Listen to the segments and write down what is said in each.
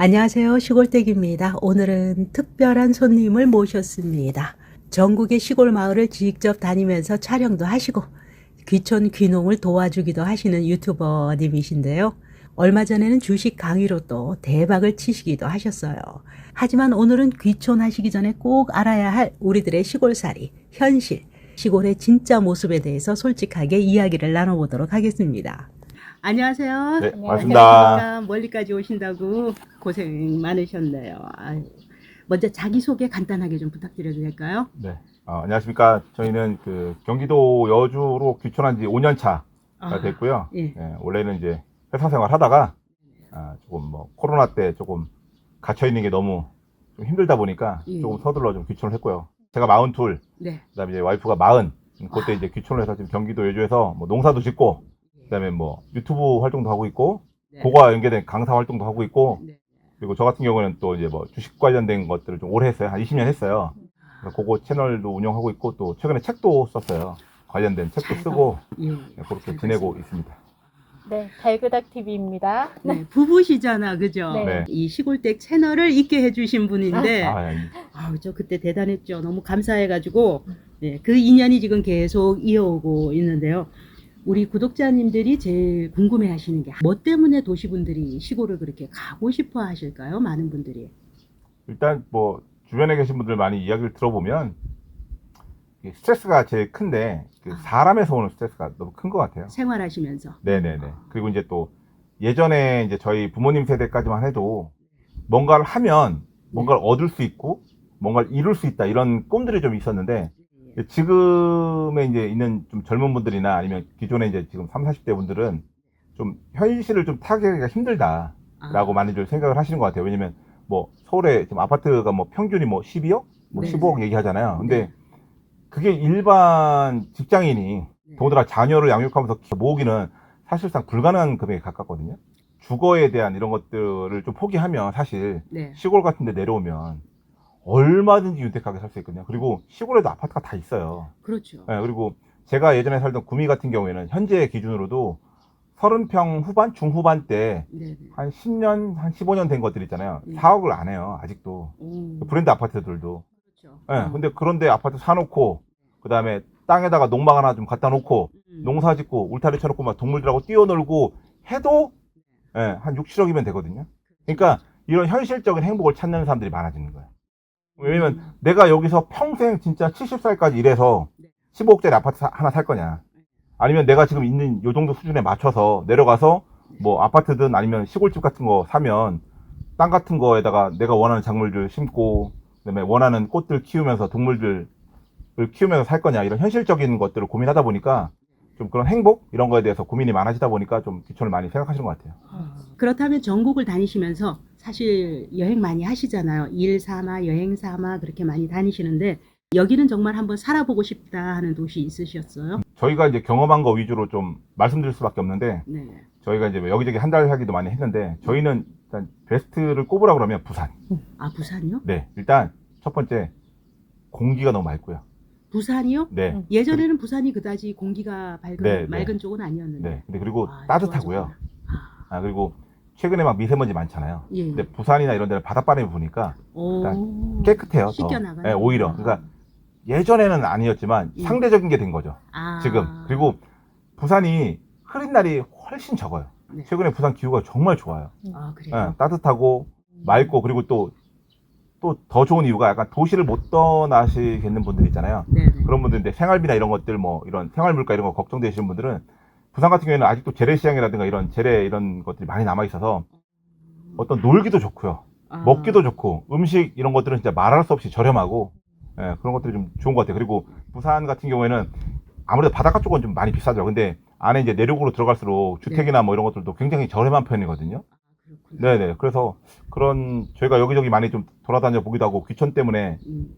안녕하세요. 시골댁입니다. 오늘은 특별한 손님을 모셨습니다. 전국의 시골 마을을 직접 다니면서 촬영도 하시고 귀촌 귀농을 도와주기도 하시는 유튜버님이신데요. 얼마 전에는 주식 강의로 또 대박을 치시기도 하셨어요. 하지만 오늘은 귀촌하시기 전에 꼭 알아야 할 우리들의 시골살이, 현실, 시골의 진짜 모습에 대해서 솔직하게 이야기를 나눠보도록 하겠습니다. 안녕하세요. 네, 안녕하세요. 반갑습니다. 멀리까지 오신다고 고생 많으셨네요. 아유, 먼저 자기소개 간단하게 좀 부탁드려도 될까요? 네, 안녕하십니까. 저희는 그 경기도 여주로 귀촌한 지 5년 차가 됐고요. 예. 예, 원래는 이제 회사 생활 하다가 조금 뭐 코로나 때 조금 갇혀 있는 게 너무 좀 힘들다 보니까 예. 조금 서둘러 좀 귀촌을 했고요. 제가 42, 네. 그다음에 이제 와이프가 40, 그때 이제 귀촌을 해서 지금 경기도 여주에서 뭐 농사도 짓고, 그다음에 뭐 유튜브 활동도 하고 있고, 네. 그거와 연계된 강사 활동도 하고 있고, 네. 그리고 저 같은 경우는 또 이제 뭐 주식 관련된 것들을 좀 오래 했어요. 한 20년 했어요. 그래서 그거 채널도 운영하고 있고, 또 최근에 책도 썼어요. 관련된 책도 쓰고, 예. 그렇게 지내고 있습니다. 네, 달그닥 TV입니다. 네, 부부시잖아, 그죠? 네. 이 시골댁 채널을 있게 해주신 분인데, 아, 저 그때 대단했죠. 너무 감사해가지고, 네, 그 인연이 지금 계속 이어오고 있는데요. 우리 구독자님들이 제일 궁금해 하시는 게, 뭐 때문에 도시분들이 시골을 그렇게 가고 싶어 하실까요? 많은 분들이. 일단 뭐 주변에 계신 분들 많이 이야기를 들어보면 이 스트레스가 제일 큰데, 그 사람에서 오는 스트레스가 너무 큰 것 같아요. 생활하시면서. 네네네. 그리고 이제 또 예전에 이제 저희 부모님 세대까지만 해도 뭔가를 하면 뭔가를 얻을 수 있고 뭔가를 이룰 수 있다, 이런 꿈들이 좀 있었는데, 지금에 이제 있는 좀 젊은 분들이나 아니면 기존에 이제 지금 30, 40대 분들은 좀 현실을 좀 타개하기가 힘들다라고 많이들 생각을 하시는 것 같아요. 왜냐면 뭐 서울에 지금 아파트가 뭐 평균이 뭐 12억? 뭐 네. 15억 얘기하잖아요. 근데 네. 그게 일반 직장인이 네. 더군다나 자녀를 양육하면서 모으기는 사실상 불가능한 금액에 가깝거든요. 주거에 대한 이런 것들을 좀 포기하면 사실 네. 시골 같은 데 내려오면 얼마든지 윤택하게 살 수 있거든요. 그리고 시골에도 아파트가 다 있어요. 그렇죠. 예, 그리고 제가 예전에 살던 구미 같은 경우에는 현재 기준으로도 30평 후반, 중후반 때 네네. 한 10년, 한 15년 된 것들 있잖아요. 네. 4억을 안 해요, 아직도. 브랜드 아파트들도. 그렇죠. 예, 근데 그런데 아파트 사놓고, 그 다음에 땅에다가 농막 하나 좀 갖다 놓고, 농사 짓고, 울타리 쳐놓고, 막 동물들하고 뛰어놀고 해도, 예, 한 6, 7억이면 되거든요. 그러니까 이런 현실적인 행복을 찾는 사람들이 많아지는 거예요. 왜냐면 내가 여기서 평생 진짜 70살까지 일해서 15억짜리 아파트 하나 살 거냐, 아니면 내가 지금 있는 요 정도 수준에 맞춰서 내려가서 뭐 아파트든 아니면 시골집 같은 거 사면 땅 같은 거에다가 내가 원하는 작물들 심고, 그다음에 원하는 꽃들 키우면서 동물들을 키우면서 살 거냐, 이런 현실적인 것들을 고민하다 보니까 좀 그런 행복 이런 거에 대해서 고민이 많아지다 보니까 좀 귀촌을 많이 생각하시는 것 같아요. 그렇다면 전국을 다니시면서 사실 여행 많이 하시잖아요. 일 삼아, 여행 삼아 그렇게 많이 다니시는데 여기는 정말 한번 살아보고 싶다 하는 도시 있으셨어요? 저희가 이제 경험한 거 위주로 좀 말씀드릴 수밖에 없는데, 네. 저희가 이제 여기저기 한 달 살기도 많이 했는데, 저희는 일단 베스트를 꼽으라 그러면 부산. 아, 부산이요? 네, 일단 첫 번째 공기가 너무 맑고요. 부산이요? 네, 예전에는 부산이 그다지 공기가 네, 맑은 쪽은 아니었는데. 네. 근데 그리고 아, 따뜻하고요. 좋아졌구나. 그리고 최근에 막 미세먼지 많잖아요. 예. 근데 부산이나 이런 데는 바닷바람이 부니까 오, 깨끗해요. 더. 씻겨나가요. 네, 오히려. 그러니까 예전에는 아니었지만 예. 상대적인 게 된 거죠. 아. 지금. 그리고 부산이 흐린 날이 훨씬 적어요. 네. 최근에 부산 기후가 정말 좋아요. 아, 네, 그래요? 따뜻하고 맑고, 그리고 또 더 좋은 이유가 약간 도시를 못 떠나시겠는 분들 있잖아요. 네네. 그런 분들인데 생활비나 이런 것들, 뭐 이런 생활물가 이런 거 걱정되시는 분들은 부산 같은 경우에는 아직도 재래시장이라든가 이런 재래 이런 것들이 많이 남아 있어서 어떤 놀기도 좋고요, 아. 먹기도 좋고, 음식 이런 것들은 진짜 말할 수 없이 저렴하고, 예, 그런 것들이 좀 좋은 것 같아요. 그리고 부산 같은 경우에는 아무래도 바닷가 쪽은 좀 많이 비싸죠. 근데 안에 이제 내륙으로 들어갈수록 주택이나 뭐 이런 것들도 굉장히 저렴한 편이거든요. 그렇구나. 네네. 그래서 그런 저희가 여기저기 많이 좀 돌아다녀 보기도 하고 귀촌 때문에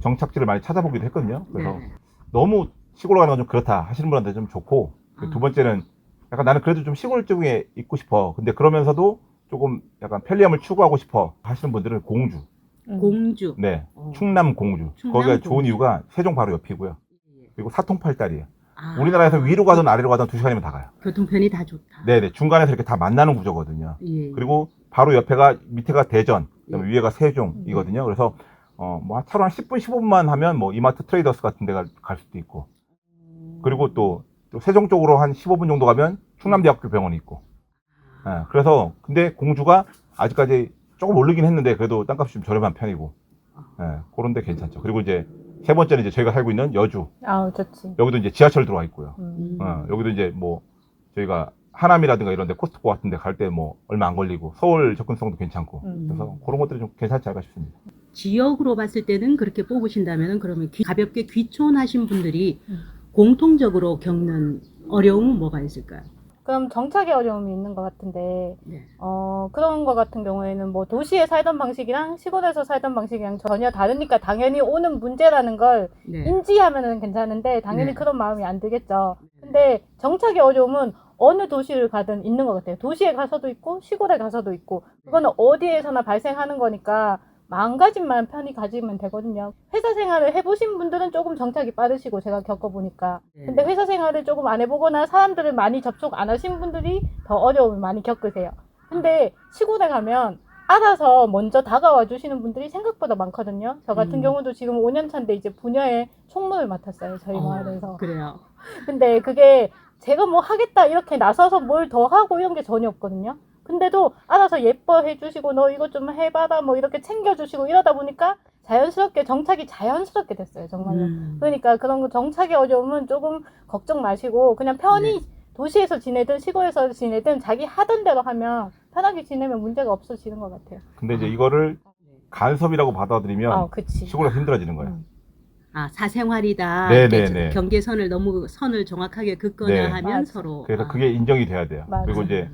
정착지를 많이 찾아보기도 했거든요. 그래서 네네. 너무 시골로 가는 건 좀 그렇다 하시는 분한테 좀 좋고, 아. 두 번째는 약간 나는 그래도 좀 시골 쪽에 있고 싶어, 근데 그러면서도 조금 약간 편리함을 추구하고 싶어 하시는 분들은 공주. 공주. 네. 어. 충남 공주. 충남 거기가 좋은 공주. 이유가 세종 바로 옆이고요. 예. 그리고 사통팔달이에요. 아. 우리나라에서 위로 가든 아래로 가든 2시간이면 다 가요. 교통편이 다 좋다. 네네. 중간에서 이렇게 다 만나는 구조거든요. 예. 그리고 바로 옆에가 밑에가 대전, 그다음에 위에가 세종이거든요. 그래서 뭐 차로 한 10분, 15분만 하면 뭐 이마트 트레이더스 같은 데 갈 수도 있고. 그리고 또 세종 쪽으로 한 15분 정도 가면 충남대학교 병원이 있고. 예, 그래서 근데 공주가 아직까지 조금 오르긴 했는데 그래도 땅값이 좀 저렴한 편이고. 예, 그런 데 괜찮죠. 그리고 이제 세 번째는 이제 저희가 살고 있는 여주. 아, 좋지. 여기도 이제 지하철 들어와 있고요. 음. 여기도 이제 뭐 저희가 하남이라든가 이런 데 코스트코 같은 데 갈 때 뭐 얼마 안 걸리고 서울 접근성도 괜찮고. 그래서 그런 것들이 좀 괜찮지 않을까 싶습니다. 지역으로 봤을 때는 그렇게 뽑으신다면 그러면 가볍게 귀촌하신 분들이 공통적으로 겪는 어려움은 뭐가 있을까요? 그럼 정착의 어려움이 있는 것 같은데, 네. 그런 것 같은 경우에는 뭐 도시에 살던 방식이랑 시골에서 살던 방식이랑 전혀 다르니까 당연히 오는 문제라는 걸 네. 인지하면은 괜찮은데 당연히 네. 그런 마음이 안 들겠죠. 근데 정착의 어려움은 어느 도시를 가든 있는 것 같아요. 도시에 가서도 있고 시골에 가서도 있고 그거는 어디에서나 발생하는 거니까 마음가짐만 편히 가지면 되거든요. 회사 생활을 해보신 분들은 조금 정착이 빠르시고 제가 겪어보니까 근데 회사 생활을 조금 안 해보거나 사람들을 많이 접촉 안 하신 분들이 더 어려움을 많이 겪으세요. 근데 시골에 가면 알아서 먼저 다가와 주시는 분들이 생각보다 많거든요. 저 같은 경우도 지금 5년 차인데 이제 부녀의 총무를 맡았어요. 저희 마을에서. 그래요. 근데 그게 제가 뭐 하겠다 이렇게 나서서 뭘 더 하고 이런 게 전혀 없거든요. 근데도 알아서 예뻐해 주시고 너 이거 좀 해봐라 뭐 이렇게 챙겨주시고 이러다 보니까 자연스럽게 정착이 자연스럽게 됐어요. 정말로. 그러니까 그런 거 정착의 어려움은 조금 걱정 마시고 그냥 편히 도시에서 지내든 시골에서 지내든 자기 하던 대로 하면 편하게 지내면 문제가 없어지는 것 같아요. 근데 이제 이거를 간섭이라고 받아들이면 그치. 시골에서 힘들어지는 거예요. 아, 사생활이다. 네네네. 이렇게 경계선을 너무 선을 정확하게 긋거나 네. 하면 맞아. 서로. 그래서 그게 인정이 돼야 돼요. 맞아. 그리고 이제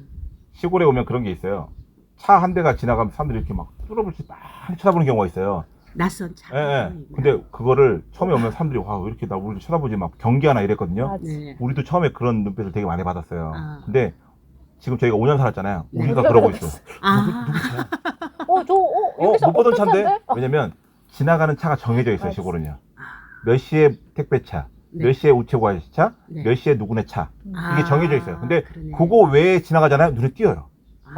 시골에 오면 그런 게 있어요. 차 한 대가 지나가면 사람들이 이렇게 막 뚫어붙이 많이 쳐다보는 경우가 있어요. 낯선 차. 예, 예. 근데 그거를 처음에 오면 사람들이 와, 왜 이렇게 나 우리를 쳐다보지 막 경계하나 이랬거든요. 맞아. 네. 우리도 처음에 그런 눈빛을 되게 많이 받았어요. 아. 근데 지금 저희가 5년 살았잖아요. 네. 우리가 그러고 있어. 아, 여기서 못 보던 어떤 차인데? 차인데? 왜냐면 지나가는 차가 정해져 있어요, 맞아. 시골은요. 몇 시에 택배차, 네. 몇 시에 우체국 아저씨차, 네. 몇 시에 누구네 차. 아, 이게 정해져 있어요. 근데 그러네. 그거 외에 지나가잖아요. 눈에 띄어요.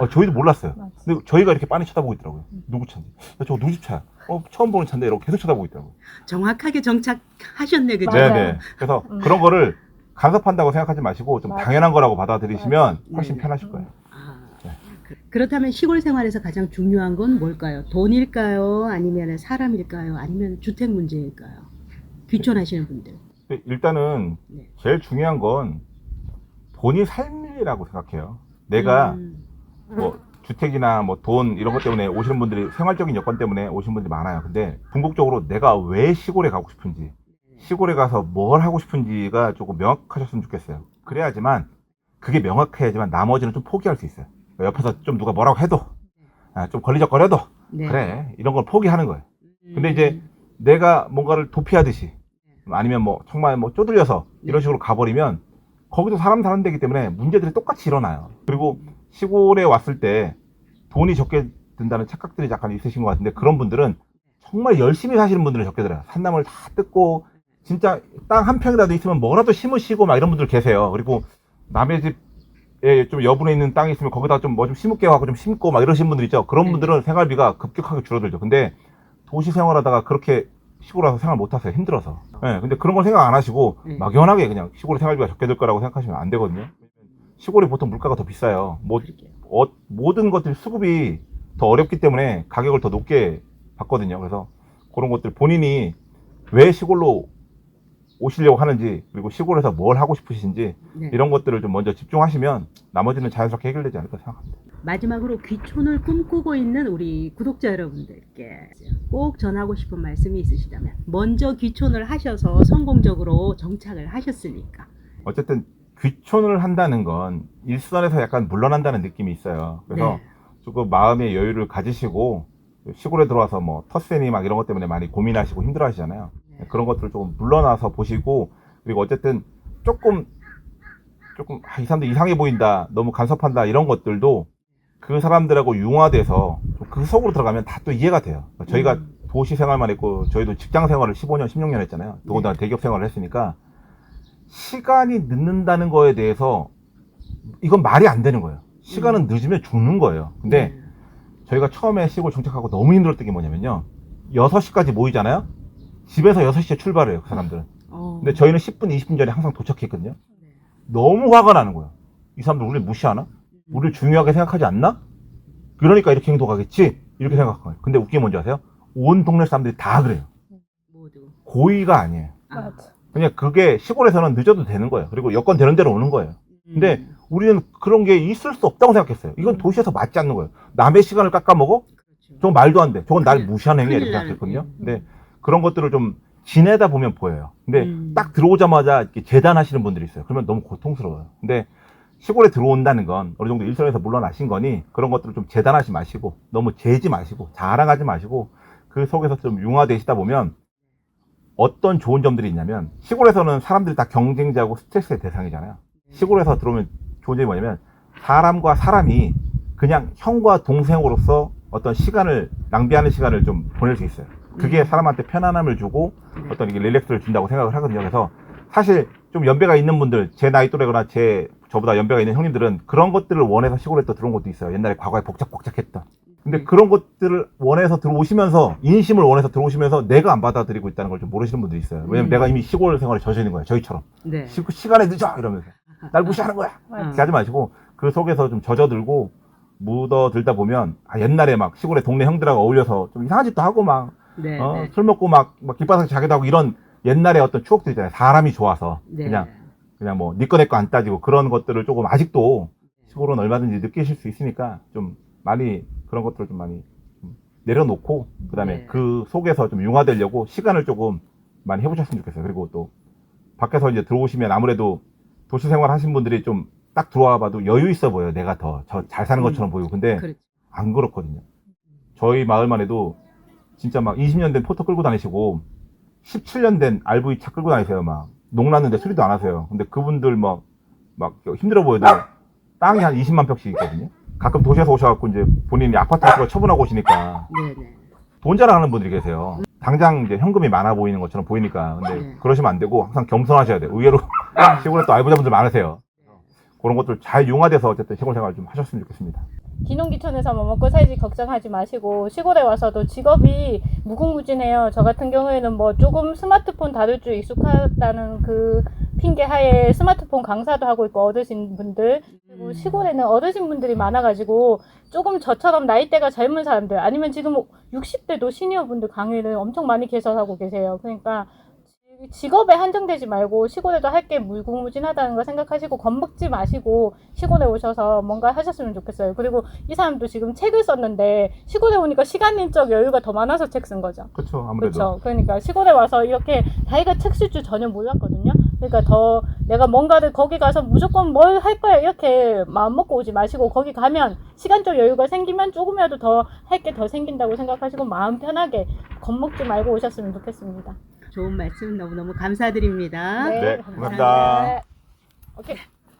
저희도 몰랐어요. 맞아. 근데 저희가 이렇게 빤히 쳐다보고 있더라고요. 누구 차인지. 저거 누구 집 차야? 처음 보는 차인데 이렇게 계속 쳐다보고 있더라고요. 정확하게 정착하셨네, 그죠? 맞아요. 네네. 그래서 그런 거를 간섭한다고 생각하지 마시고 좀 맞아. 당연한 거라고 받아들이시면 훨씬 네네. 편하실 거예요. 아, 네. 그렇다면 시골 생활에서 가장 중요한 건 뭘까요? 돈일까요? 아니면 사람일까요? 아니면 주택 문제일까요? 귀촌하시는 분들. 일단은 네. 제일 중요한 건 돈이 삶이라고 생각해요. 내가 뭐 주택이나 뭐 돈 이런 것 때문에 오시는 분들이 생활적인 여건 때문에 오시는 분들이 많아요. 근데 궁극적으로 내가 왜 시골에 가고 싶은지, 시골에 가서 뭘 하고 싶은지가 조금 명확하셨으면 좋겠어요. 그래야지만 그게 명확해야지만 나머지는 좀 포기할 수 있어요. 옆에서 좀 누가 뭐라고 해도 좀 걸리적거려도 네. 그래 이런 걸 포기하는 거예요. 근데 이제 내가 뭔가를 도피하듯이 아니면 뭐 정말 뭐 쪼들려서 이런 식으로 가버리면 거기도 사람 사는 데기 때문에 문제들이 똑같이 일어나요. 그리고 시골에 왔을 때 돈이 적게 든다는 착각들이 약간 있으신 것 같은데 그런 분들은 정말 열심히 사시는 분들은 적게 들어요. 산나물 다 뜯고 진짜 땅 한 평이라도 있으면 뭐라도 심으시고 막 이런 분들 계세요. 그리고 남의 집에 좀 여분에 있는 땅이 있으면 거기다 좀 뭐 좀 심을게 하고 좀 심고 막 이러신 분들 있죠. 그런 분들은 생활비가 급격하게 줄어들죠. 근데 도시 생활하다가 그렇게 시골 와서 생활 못 하세요. 힘들어서. 네, 근데 그런 걸 생각 안 하시고 막연하게 그냥 시골에 생활비가 적게 들 거라고 생각하시면 안 되거든요. 시골이 보통 물가가 더 비싸요. 모든 것들이 수급이 더 어렵기 때문에 가격을 더 높게 받거든요. 그래서 그런 것들 본인이 왜 시골로 오시려고 하는지 그리고 시골에서 뭘 하고 싶으신지 이런 것들을 좀 먼저 집중하시면 나머지는 자연스럽게 해결되지 않을까 생각합니다. 마지막으로 귀촌을 꿈꾸고 있는 우리 구독자 여러분들께 꼭 전하고 싶은 말씀이 있으시다면 먼저 귀촌을 하셔서 성공적으로 정착을 하셨으니까 어쨌든 귀촌을 한다는 건 일선에서 약간 물러난다는 느낌이 있어요. 그래서 조금 마음의 여유를 가지시고 시골에 들어와서 뭐 텃세니 막 이런 것 때문에 많이 고민하시고 힘들어 하시잖아요. 그런 것들을 조금 물러나서 보시고 그리고 어쨌든 조금 이 사람들 이상해 보인다 너무 간섭한다 이런 것들도 그 사람들하고 융화돼서 그 속으로 들어가면 다 또 이해가 돼요. 저희가 도시 생활만 했고 저희도 직장 생활을 15년 16년 했잖아요. 더군다나 대기업 생활을 했으니까 시간이 늦는다는 거에 대해서 이건 말이 안 되는 거예요. 시간은 늦으면 죽는 거예요. 근데 저희가 처음에 시골 정착하고 너무 힘들었던 게 뭐냐면요. 6시까지 모이잖아요. 집에서 6시에 출발해요, 그 사람들은. 근데 저희는 10분, 20분 전에 항상 도착했거든요. 너무 화가 나는 거예요. 이 사람들 우리를 무시하나? 우리를 중요하게 생각하지 않나? 그러니까 이렇게 행동하겠지? 이렇게 생각해요. 근데 웃긴 게 뭔지 아세요? 온 동네 사람들이 다 그래요. 모두. 고의가 아니에요. 맞아. 그냥 그게 시골에서는 늦어도 되는 거예요. 그리고 여건 되는 대로 오는 거예요. 근데 우리는 그런 게 있을 수 없다고 생각했어요. 이건 도시에서 맞지 않는 거예요. 남의 시간을 깎아먹어? 그렇죠. 저건 말도 안 돼. 저건 날 무시하는 행위야. 이렇게 큰일 생각했거든요. 나는. 근데 그런 것들을 좀 지내다 보면 보여요. 근데 딱 들어오자마자 이렇게 재단하시는 분들이 있어요. 그러면 너무 고통스러워요. 근데 시골에 들어온다는 건 어느 정도 일선에서 물러나신 거니 그런 것들을 좀 재단하지 마시고 너무 재지 마시고 자랑하지 마시고 그 속에서 좀 융화되시다 보면 어떤 좋은 점들이 있냐면 시골에서는 사람들이 다 경쟁자고 스트레스의 대상이잖아요. 시골에서 들어오면 좋은 점이 뭐냐면 사람과 사람이 그냥 형과 동생으로서 어떤 시간을 낭비하는 시간을 좀 보낼 수 있어요. 그게 사람한테 편안함을 주고 어떤 이게 릴렉스를 준다고 생각을 하거든요. 그래서 사실 좀 연배가 있는 분들, 제 나이 또래거나 저보다 연배가 있는 형님들은 그런 것들을 원해서 시골에 또 들어온 것도 있어요. 옛날에 과거에 복작복작했던. 근데 그런 것들을 원해서 들어오시면서 인심을 원해서 들어오시면서 내가 안 받아들이고 있다는 걸 좀 모르시는 분들이 있어요. 왜냐면 내가 이미 시골 생활에 젖어 있는 거예요. 저희처럼. 네. 시간에 늦어 이러면서 날 무시하는 거야. 맞아. 이렇게 하지 마시고 그 속에서 좀 젖어들고 묻어들다 보면 옛날에 막 시골에 동네 형들하고 어울려서 좀 이상한 짓도 하고 막 네. 술 먹고 막 길바닥에 자기도 하고 이런 옛날에 어떤 추억들 있잖아요. 사람이 좋아서 네. 그냥 뭐 니 거 내 거 안 따지고 그런 것들을 조금 아직도 시골은 얼마든지 느끼실 수 있으니까 좀 많이 그런 것들을 좀 많이 좀 내려놓고 그다음에 네. 그 속에서 좀 융화되려고 시간을 조금 많이 해보셨으면 좋겠어요. 그리고 또 밖에서 이제 들어오시면 아무래도 도시 생활 하신 분들이 좀 딱 들어와 봐도 여유 있어 보여요. 내가 더 잘 사는 것처럼 보이고. 근데 그렇죠. 안 그렇거든요. 저희 마을만 해도 진짜 막 20년 된 포터 끌고 다니시고 17년 된 RV 차 끌고 다니세요. 막 농났는데 수리도 안 하세요. 근데 그분들 막 힘들어 보여도 땅이 한 20만 평씩 있거든요. 가끔 도시에서 오셔갖고 이제 본인이 아파트 같은 거 처분하고 오시니까 네네. 돈 자랑하는 분들이 계세요. 당장 이제 현금이 많아 보이는 것처럼 보이니까. 근데 네. 그러시면 안 되고 항상 겸손하셔야 돼요. 의외로 시골에 또 알부자분들 많으세요. 그런 것들 잘 융화돼서 어쨌든 시골 생활 좀 하셨으면 좋겠습니다. 귀농귀촌에서 뭐 먹고 살지 걱정하지 마시고 시골에 와서도 직업이 무궁무진해요. 저 같은 경우에는 뭐 조금 스마트폰 다룰 줄 익숙하다는 그 핑계 하에 스마트폰 강사도 하고 있고 어르신분들 그리고 시골에는 어르신분들이 많아가지고 조금 저처럼 나이대가 젊은 사람들 아니면 지금 60대도 시니어분들 강의를 엄청 많이 개설하고 계세요. 그러니까 직업에 한정되지 말고 시골에도 할 게 무궁무진하다는 거 생각하시고 겁먹지 마시고 시골에 오셔서 뭔가 하셨으면 좋겠어요. 그리고 이 사람도 지금 책을 썼는데 시골에 오니까 시간적 여유가 더 많아서 책 쓴 거죠. 그렇죠. 아무래도. 그렇죠. 그러니까 시골에 와서 이렇게 자기가 책 쓸 줄 전혀 몰랐거든요. 그러니까 더 내가 뭔가를 거기 가서 무조건 뭘 할 거야 이렇게 마음 먹고 오지 마시고 거기 가면 시간적 여유가 생기면 조금이라도 더 할 게 더 생긴다고 생각하시고 마음 편하게 겁먹지 말고 오셨으면 좋겠습니다. 좋은 말씀 너무너무 감사드립니다. 네, 감사합니다. 오케이.